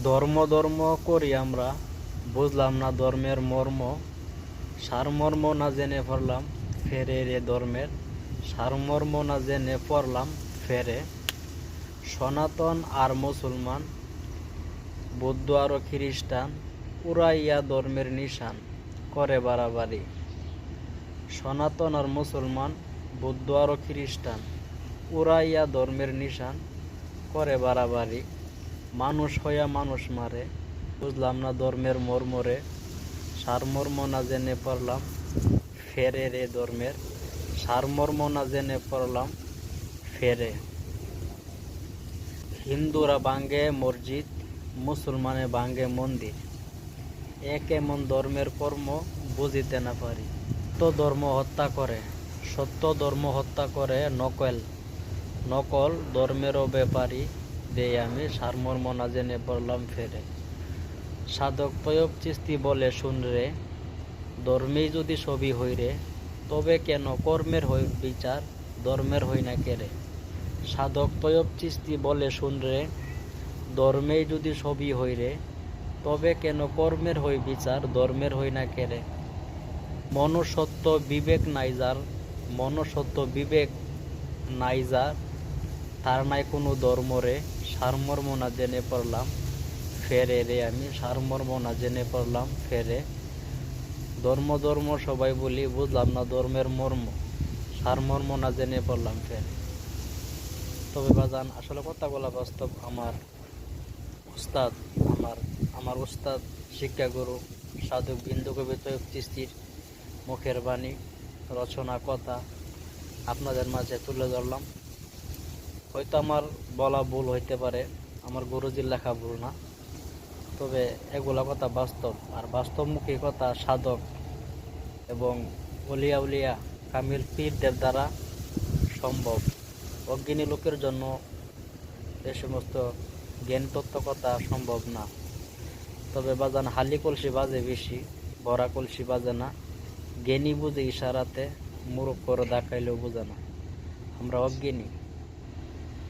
ধর্ম ধর্ম করি আমরা, বুঝলাম না ধর্মের মর্ম। সারমর্ম না জেনে পড়লাম ফেরে রে ধর্মের, সারমর্ম না জেনে পড়লাম ফেরে। সনাতন আর মুসলমান, বৌদ্ধ আর খ্রিস্টান, উড়াইয়া ধর্মের নিশান করে বাড়াবাড়ি। সনাতন আর মুসলমান, বৌদ্ধ আর খ্রিস্টান, উড়াইয়া ধর্মের নিশান করে বাড়াবাড়ি। মানুষ হইয়া মানুষ মারে, বুঝলাম না ধর্মের মর্মরে। সারমর্ম না জেনে পড়লাম ফেরে রে ধর্মের, সারমর্ম না জেনে পড়লাম ফেরে। হিন্দুরা ভাঙ্গে মসজিদ, মুসলমানে ভাঙ্গে মন্দির। এক এমন ধর্মের কর্ম বুঝিতে না পারি। ধর্ম হত্যা করে, সত্য ধর্ম হত্যা করে নকল, নকল ধর্মেরও ব্যাপারী। দেই আমি সারমর্ম না জেনে পড়লাম ফেরে। সাধক তৈয়ব চিস্তি বলে শুন রে, ধর্মেই যদি সবই হই রে, তবে কেন কর্মের হই বিচার, ধর্মের হই না কেরে। সাধক তৈয়ব চিস্তি বলে শুন রে, ধর্মেই যদি সবই হই রে, তবে কেন কর্মের হই বিচার, ধর্মের হই না কেরে। মনুষ্যত্ব বিবেক নাই যার, মনুষ্যত্ব বিবেক নাই যার, তার নাই কোনো ধর্ম রে। সারমর্ম না জেনে পড়লাম ফেরে রে, আমি সারমর্ম না জেনে পড়লাম ফেরে। ধর্ম ধর্ম সবাই বলি, বুঝলাম না ধর্মের মর্ম, সারমর্ম না জেনে পড়লাম ফেরে। তবে বাজান আসলে কথাগুলা বাস্তব। আমার উস্তাদ, আমার আমার উস্তাদ, শিক্ষাগুরু সাধক বিন্দু কবি তৈয়ব চিস্তির মুখের বাণী, রচনা, কথা আপনাদের মাঝে তুলে ধরলাম। হয়তো আমার বলা ভুল হইতে পারে, আমার গুরুজির লেখা ভুল না, তবে এগুলা কথা বাস্তব। আর বাস্তবমুখী কথা সাধক এবং উলিয়া উলিয়া কামিল পীরদের দ্বারা সম্ভব। অজ্ঞানী লোকের জন্য এ সমস্ত জ্ঞান তত্ত্ব কথা সম্ভব না। তবে বাজান হালি কলসি বাজে বেশি, ভরা কলসি বাজে না। জ্ঞানী বুঝে ইশারাতে, মূর্খর দেখাইলেও বুঝে না। আমরা অজ্ঞানী,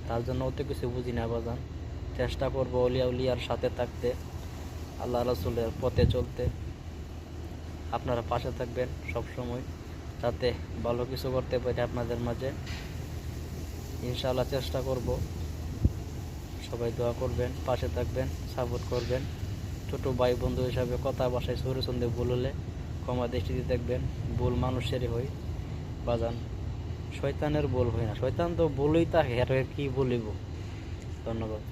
তার জন্য অত কিছু বুঝি না বাজান। চেষ্টা করবো অলিয়া উলিয়ার সাথে থাকতে, আল্লাহ রাসূলের পথে চলতে। আপনারা পাশে থাকবেন সব সময়, যাতে ভালো কিছু করতে পারি আপনাদের মাঝে। ইনশাআল্লাহ চেষ্টা করব। সবাই দোয়া করবেন, পাশে থাকবেন, সাপোর্ট করবেন। ছোট ভাই বন্ধু হিসাবে কথা বাসায় সরে সন্ধে ভুল হলে ক্ষমা দৃষ্টিতে দেখবেন। ভুল মানুষেরই হয় বাজান, শয়তানের ভুল হয় না। শয়তান তো ভুলই, তা হেরে কি বলিব। ধন্যবাদ।